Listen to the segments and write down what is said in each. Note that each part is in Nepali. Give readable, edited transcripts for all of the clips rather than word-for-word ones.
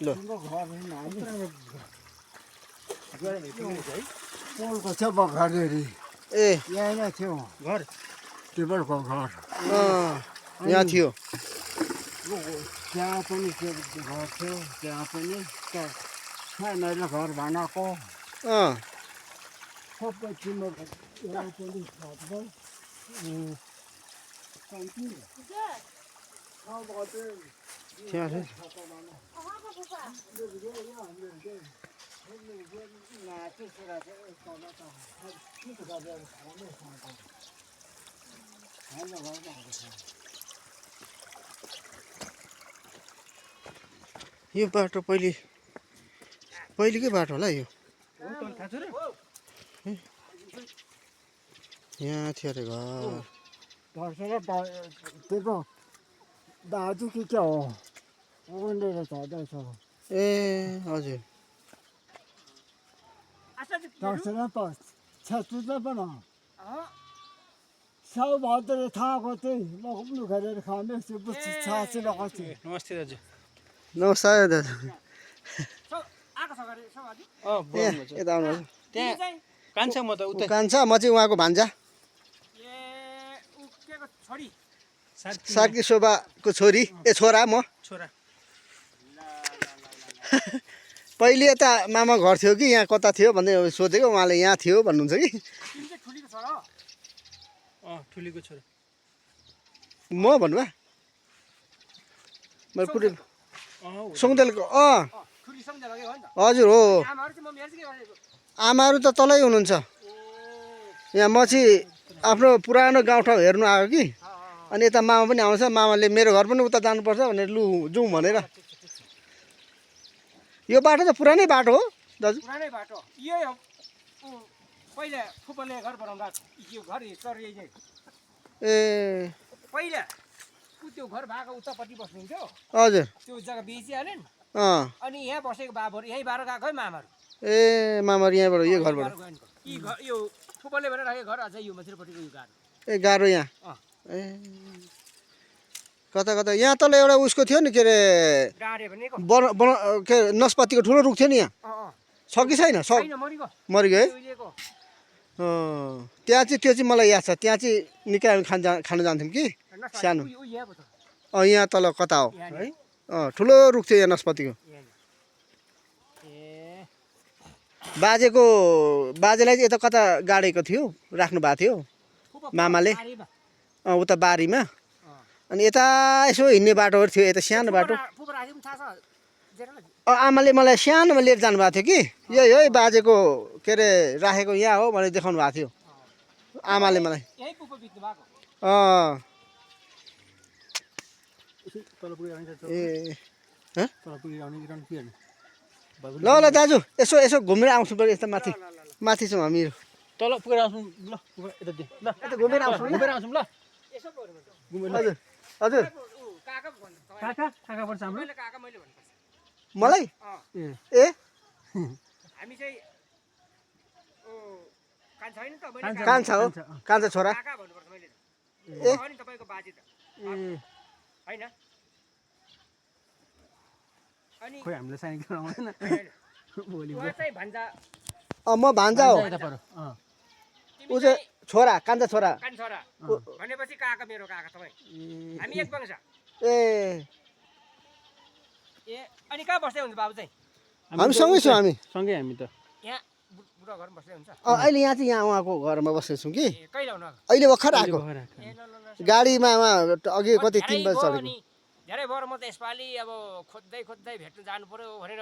ल पोलको छेउमा घर अरे ए यहाँ नै थियो घर टेबलको घर यहाँ थियो त्यहाँ पनि घर थियो त्यहाँ पनि सानो घर बनाएको सबै तिम्रो यहाँ पनि त्यहाँ छ यो बाटो पहिलेकै बाटो होला यो यहाँ थियो अरे घर त्यो दाजु कि क्या हो उनीहरू चढ्दैछ ए हजुर दर्शन छत्तीसमा पनि साउ भद्र थाहा चाहिँ लग्नु गरेर खाने छासी लगाएको थियो नमस्ते दाजु नमस्कार दाजु यता आउनुहोस् त्यहाँ कान्छ म त उता कान्छ म चाहिँ उहाँको भान्जा सार्की शोभाको छोरी छोरा म छोरा पहिले यता मामा घर थियो कि यहाँ कता थियो भन्दै सोधेको उहाँले यहाँ थियो भन्नुहुन्छ कि ठुलीको छोरा म भन्नुभयो मैले पुरै सुङ्देलको हजुर हो आमाहरू त तलै हुनुहुन्छ यहाँ म चाहिँ आफ्नो पुरानो गाउँठाउँ हेर्नु आएको कि अनि यता मामा पनि आउँछ मामाले मेरो घर पनि उता जानुपर्छ भनेर लु जाउँ भनेर यो बाटो त पुरानै बाटो हो दाजु पुरानै बाटो यही हो पहिला फुपले घर बनाउँदा यो घर ए पहिला त्यो घर भएको उतापट्टि बस्नुहुन्थ्यो हजुर त्यो जग्गा बेचिहालेन् अनि यहाँ बसेको बाबुहरू यहीँ बाह्र गएको है मामाहरू ए मामाहरू यहाँबाट यो घरबाट यो फुपले भनेर राखेको घर अझै यो मथिरपट्टिको यो गाह्रो ए गाह्रो यहाँ ए कता कता यहाँ तल एउटा उसको थियो नि के अरे डाँडे भनेको के नस्पतिको ठुलो रुख थियो नि यहाँ छ कि छैन मरिगयो है त्यहाँ चाहिँ त्यो चाहिँ मलाई याद छ त्यहाँ चाहिँ निकै खान जान्थ्यौँ कि सानो यहाँ तल कता हो है ठुलो रुख थियो यहाँ नस्पतिको बाजेलाई चाहिँ यता कता गाडेको थियो राख्नु भएको थियो मामाले उता बारीमा अनि यता यसो हिँड्ने बाटोहरू थियो यता सानो बाटो आमाले मलाई सानोमा लिएर जानुभएको थियो कि यही है बाजेको के अरे राखेको यहाँ हो भनेर देखाउनु भएको थियो आमाले मलाई ल ल दाजु यसो घुमेर आउँछु पऱ्यो यता माथि छौँ हामीहरू तल पुगेर आउँछौँ ल यता दे ल यता घुमेर आउँछौँ ल हजुर हजुर काका पर्छ हाम्रो मलाई ए हामी चाहिँ कान्छा हो कान्छा छोरा ए तपाईँको बाजे त होइन अनि खोइ हामीले साइन गर्न आउँदैन भोलि म भान्जा हो ऊ चाहिँ छोरा कान्छा छोरा भनेपछि काका मेरो काका तपाईँ हामी एक वंश ए अनि कहाँ बस्दै हुन्छ बाबु चाहिँ हामी सँगै छौँ हामी सँगै हामी त यहाँ बुढो घरमा बस्दै हुन्छ अहिले यहाँ चाहिँ यहाँ उहाँको घरमा बसेको छौँ कि कहिले आउनु अहिले भर्खर आएको गाडीमा अघि कति 3 बजी चलेको धेरै भएर म त यसपालि अब खोज्दै भेट्नु जानु पर्यो भनेर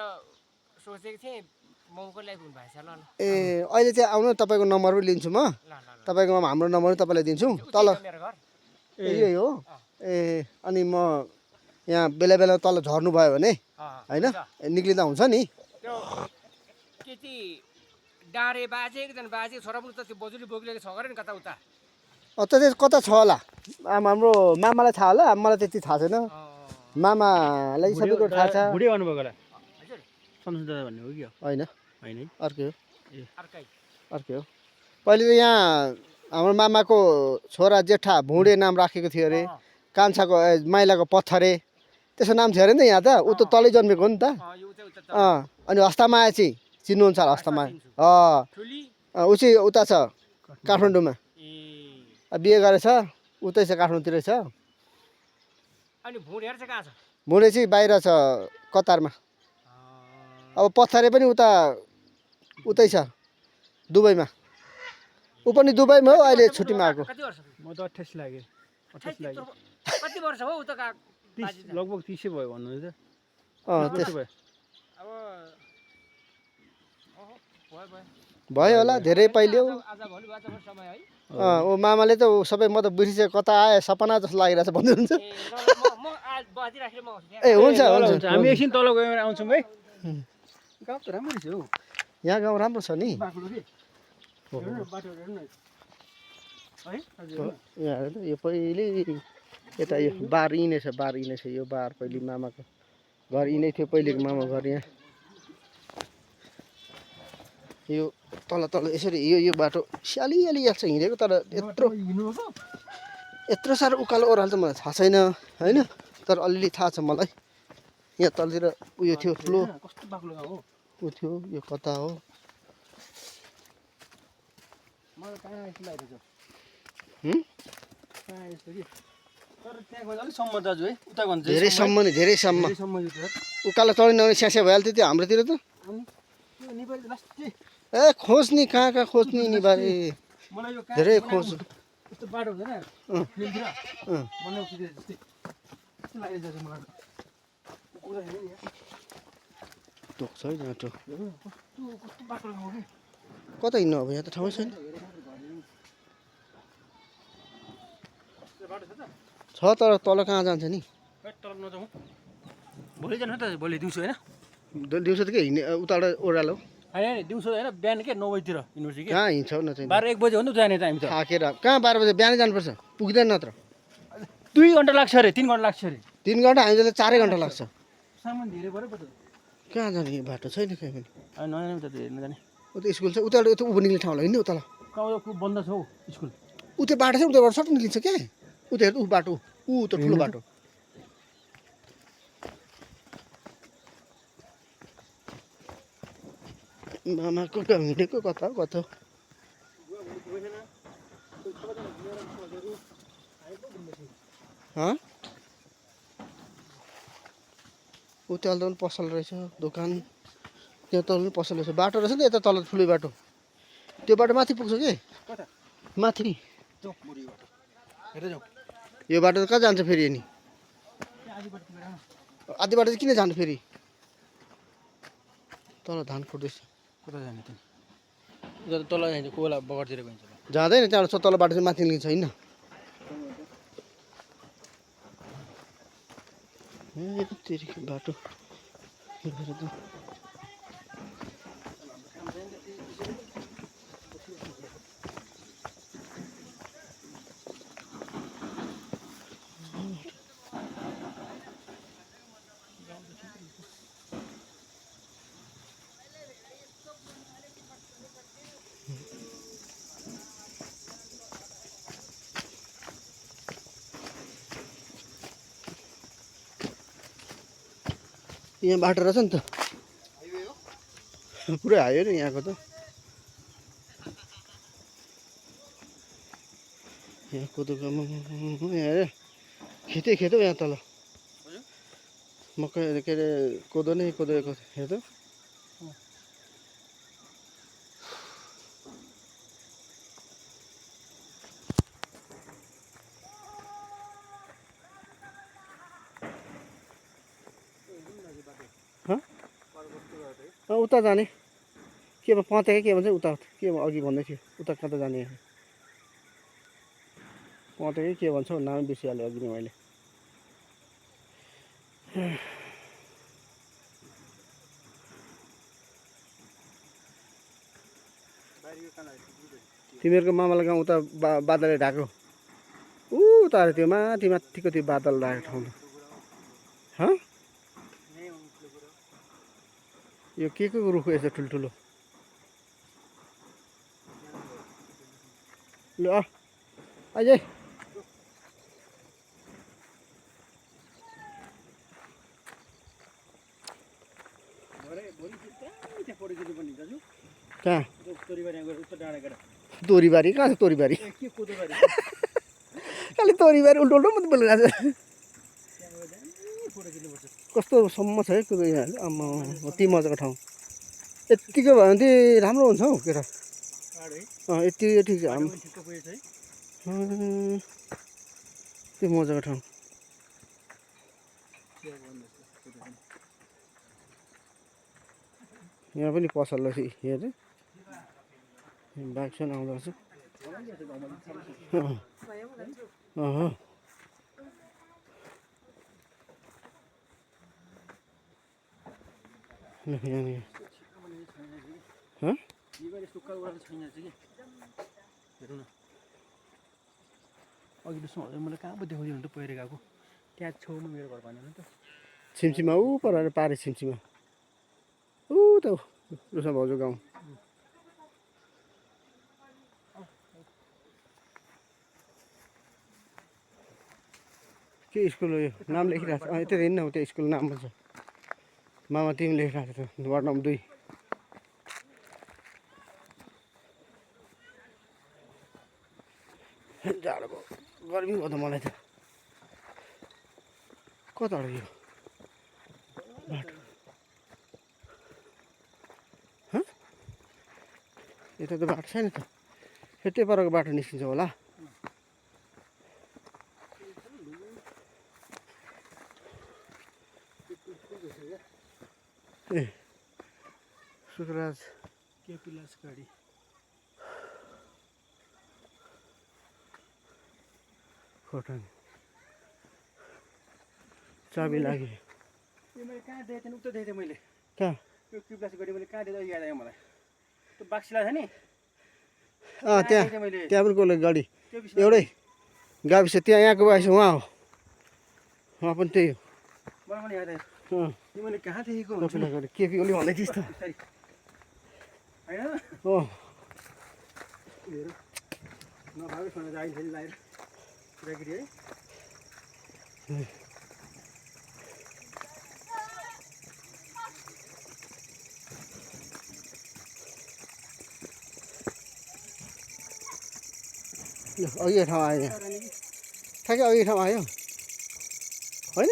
सोचेको थिएँ मौको ल्याइपुग्नु भएछ ल ए अहिले चाहिँ आउनु तपाईँको नम्बर पनि लिन्छु म तपाईँकोमा हाम्रो नम्बर तपाईँलाई दिन्छु तल यही हो ए अनि म यहाँ बेला बेला तल झर्नु भयो भने होइन निक्लिँदा हुन्छ नि त्यो केटी डाँडे बाजे एकजना बाजे छोरा पनि त त्यो बजुली बोक्लेको छ गरे नि कता उता कता छ होला हाम्रो मामालाई थाहा होला मलाई त्यति थाहा छैन मामालाई सबै कुरो थाहा छ बुढी आउनुभएको होला सम्झनु दादा भन्ने हो कि होइन होइन अर्कै हो अर्कै अर्कै हो पहिले त यहाँ हाम्रो मामाको छोरा जेठा भुँडे नाम राखेको थियो अरे कान्छाको माइलाको पत्थरे त्यसो नाम थियो अरे नि त यहाँ त ऊ त तलै जन्मेको हो नि त अनि हस्तामाया चाहिँ चिन्नुहुन्छ होला हस्तामाया ठुली ऊ चाहिँ उता छ काठमाडौँमा ए बिहे गरेछ उतै छ काठमाडौँतिरै छ अनि भुँडीहरू चाहिँ कहाँ छ मुडे चाहिँ बाहिर छ कतारमा अब पत्थरे पनि उतै छ दुबईमा ऊ पनि दुबईमा हो अहिले छुट्टीमा आएको कति वर्ष म त 28 लाग्यो 28 लाग्यो कति वर्ष हो उता का 30 लगभग 30 भयो भन्नुहुन्छ त्यस भयो अब ओहो भयो भयो भयो होला धेरै पहिले हो आज भोलि बाचा समय है ऊ मामाले त ऊ सबै म त बिर्सिसकेँ कता आए सपना जस्तो लागिरहेछ भन्नुहुन्छ ए म आज बसिराखेर म आउँछु ए हुन्छ ल, हुन्छ हामी एकछिन तल गएर आउँछौँ है गाउँ त राम्रो रहेछ हौ यहाँ गाउँ राम्रो छ नि बाक्लो के हेर्नु न बाटो हेर्नु न है हजुर यहाँ हेर्नु त यो पहिले यता यो बार यिनै छ यो बार पहिले मामाको घर यिनै थियो पहिलेको मामा घर यहाँ यो तल तल यसरी यो बाटो स्यालियाली याल्छ हिँडेको तर यत्रो साह्रो उकालो ओह्रालो त मलाई थाहा छैन होइन तर अलिअलि थाहा छ मलाई यहाँ तलतिर उयो थियो ठुलो कस्तो बाक्लो गाउँ हो ऊ थियो यो कता हो मलाई कहाँ यस्तो लागेको छ हुँ? कहाँ यस्तो कि तर त्यहाँ गएर अलिक सम्म दाजु है उता भन्छ धेरैसम्म नि धेरैसम्म सम्म यो त उकालो चढी नगरी स्यास्या भइहाल्थ्यो त्यो हाम्रोतिर त अनि त्यो नेपाली लास्टै ए खोज्ने कहाँ खोज्ने नि बारे मलाई यो धेरै खोज यस्तो बाटो हुँदैन फिल्डतिर बनाउँछु जस्तै कस्तो लागेको छ मलाई कुरा हेर्नु नि टोक छ है यहाँ टोक कस्तो बाटो गाउँ कि कता हिँड्नु अब यहाँ त ठाउँ छैन बाटो छ त छ तर तल कहाँ जान्छ नि तल नजाउँ भोलि जानु त भोलि दिउँसो होइन दिउँसो त के हिँड्ने उताबाट ओह्रालो होइन दिउँसो होइन बिहान के 9 बजीतिर युनिभर्सिटी के कहाँ हिँड्छौ न चाहिँ 12-1 बजी हो नि त जाने टाइम त थाकेर कहाँ 12 बजे बिहानै जानुपर्छ पुग्दैन नत्र 2 घन्टा लाग्छ अरे 3 घन्टा लाग्छ अरे 3 घन्टा हामीलाई 4 घन्टा लाग्छ सामान धेरै पऱ्यो पो त कहाँ जाने यो बाटो छैन कहीँ पनि नजाने त हेर्नु जाने उता स्कुल छ उताबाट उता उँभो निक्लिने ठाउँलाई हिँड्ने उता कहाँ बन्द छ हौ स्कुल उता बाटो छ उताबाट सट्ट निक्लिन्छ क्या उता हेर्नु ऊ बाटो ऊ त ठुलो बाटो मामाको गाउँ हिँडेको कता हो कता हो ऊ त्यहाँ पनि पसल रहेछ दोकान त्यहाँ तल पनि पसल रहेछ बाटो रहेछ नि यता तल ठुलो बाटो त्यो बाटो माथि पुग्छ कि माथि यो बाटो त कहाँ जान्छ फेरि अनि आधी बाटो चाहिँ किन जानु फेरि तल धान फुट्दैछ कता जाने त तल जान्छ कोला बगरतिर गइन्छ जाँदैन त्यहाँबाट तल बाटो चाहिँ माथि लिन्छ होइन बाटो यहाँ बाटो रहेछ नि त पुरै हाइवे नि यहाँको त यहाँ कोदोको यहाँ हेर खेतै यहाँ तल मकै के अरे कोदो नै कोदोको हेर त उता जाने के पत्याए के भन्छ उता के अघि भन्दै थियो उता कता जाने पत्याए के भन्छ नाम बिर्सिहालेँ अघि नै मैले तिमीहरूको मामालाई गाउँ उता बादलले ढाको उता त्यो माथि माथिको त्यो बादल ढाकेको ठाउँ हँ यो के को रुख यसो ठुल्ठुलो ल अझै कहाँ तोरीबारी गएर उता डाँडा गएर तोरीबारी कहाँ छ तोरीबारी के कोदोबारी खालि तोरीबारी उल्टो उल्टो मात्रै बोलिरहेको छ फोटो खिच्नुपर्छ कस्तो सम्म छ है कुरो यहाँ आम्मा अति मजाको ठाउँ यत्तिको भयो भने चाहिँ राम्रो हुन्छ हौ केटा पाहाड है यति ठिक छ बाटो पनि ठिक्क पुगेछ है त्यो मजाको ठाउँ चिया बगान जस्तो फोटो पनि। यहाँ पनि पसल रहेछ हेर बाइक चाहिँ आउँदो रहेछ यहाँनिर बिहिबारे सुक्खा उडाएर छैन चाहिँ कि हेरौँ न अघि त सुहाउँदै मलाई कहाँ पो देखाउँदै हुनु त पहिरो गएको त्यहाँ छेउमा मेरो घर भनेर त छिमछिमा ऊ पर पारे छिमछिमा ऊ त रुसा भाउजू गाउँ के स्कुल हो यो नाम लेखिरहेको छ यतै हेर्नु न त्यो स्कुल नाम भन्छ मामा तिमी लेखिरहेको छ वार्ड नम्बर 2 जाडो भयो गर्मी भयो त मलाई त कता हो यो बाटो यता त बाटो छैन त यतै परको बाटो निस्किन्छ होला ए सुकराज केपी लास गाडी खोटाङ चाबी लाग्यो यो मैले कहाँ देखेको थिएँ उता देखेको थिएँ मैले कहाँ यो केपी लास गाडी मैले कहाँ देखेँ याद आयो मलाई त्यो बाक्सिला छ नि त्यहाँ देखेँ मैले त्यहाँ पनि कसले गाडी त्यो बिचमा एउटै गाविस त्यहाँ यहाँको गाविस उहाँ हो उहाँ पनि त्यही मलाई पनि याद आयो हो यो मैले कहाँ देखेको हुन्छ कपिला गाडी केपी ओली भन्दै थिइस् त बिस्तारै होइन हो हेर नभएको छोडेर अहिले फेरि लगाएर केटाकेटी है अघि ठाउँ आयो यहाँ ठ्याक्कै अघि ठाउँ आयो होइन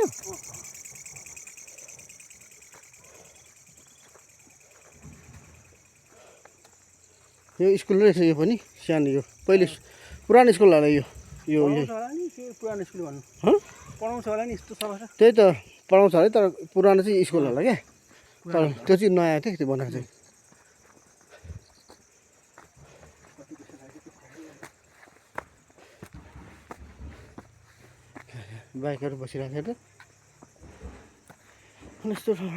यो स्कुल रहेछ यो पनि सानो यो पहिले पुरानो स्कुल होला यो यो पढाउँछ होला नि त्यो पुरानो स्कुल भन्नु हँ पढाउँछ होला नि यस्तो सफा छ त्यही त पढाउँछ अरे तर पुरानो चाहिँ स्कुल होला क्या तर त्यो चाहिँ नयाँ थियो त्यो बनाएको चाहिँ बाइकहरू बसिरहेको थियो त अनि यस्तो ठाउँ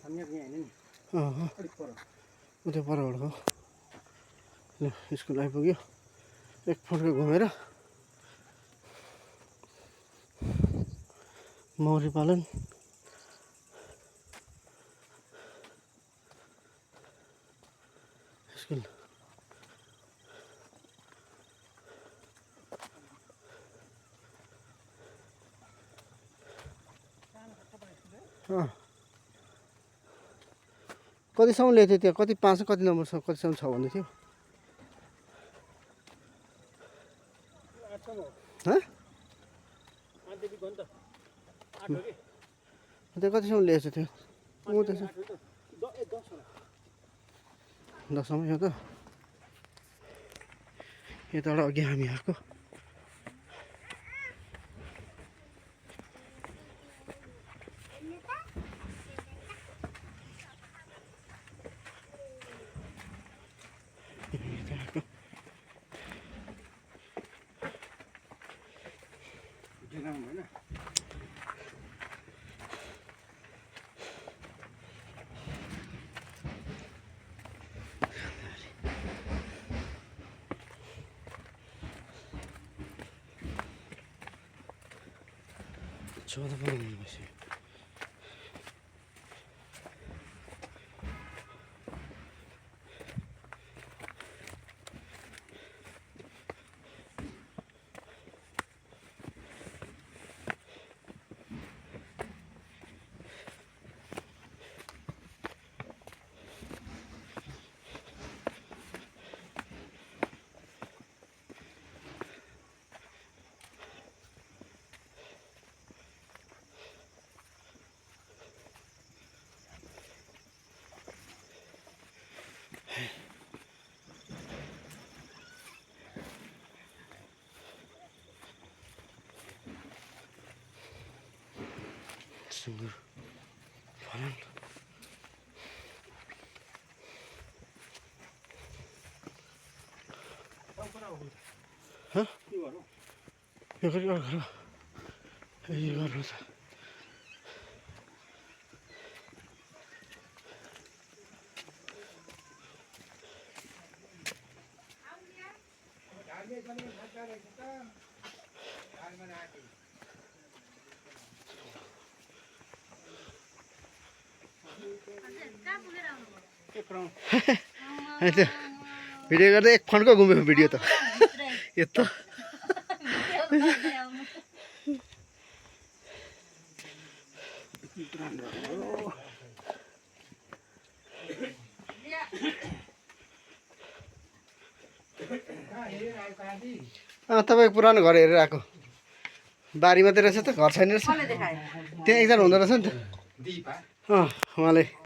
हामी यहाँ होइन नि अलिक पर उता परबाट हो ल स्कुल आइपुग्यो एकपल्ट घुमेर मौरी पालन स्कुल कतिसम्म ल्याएको थियो त्यहाँ कति 5 कति नम्बरसम्म कतिसम्म छ भन्दै थियो हँ त्यहाँ कतिसम्म ल्याएको थियो ऊ त 10सम्म यो त यताबाट अघि हामी आएको होइन चौध पन्ध्र बस्यो सुँगुर फलान यो गरी घर यो गर्नु छ भिडियो गर्दा एक फन्को घुम्यो भिडियो त यत्रो तपाईँको पुरानो घर हेरेर आएको बारी मात्रै रहेछ त घर छैन रहेछ त्यहाँ एकजना हुँदो रहेछ नि त उहाँले